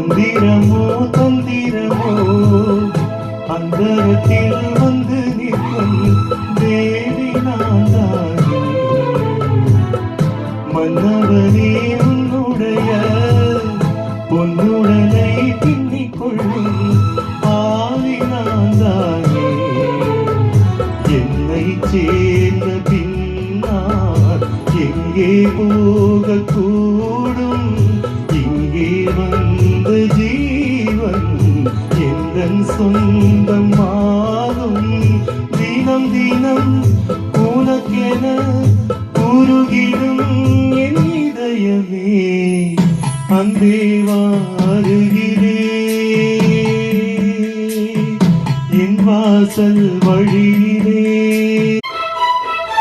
மந்திரமோ தந்திரமோ அந்தரத்தில் வந்து நிற்கும் தேவி நான்தானே. மன்னவனே உன்னுடைய பொன்னுடலை பின்னிக் கொள்ளும் ஆவி நான்தானே. என்னை சேர்ந்த பின்னால் எங்கே போகக்கூடும்? இங்கே வந்த ஜீவன் எந்தன் சொந்தமாகும். தினம் தினம் உனக்கென உருகிடும் என் இதயமே அன்பேவா.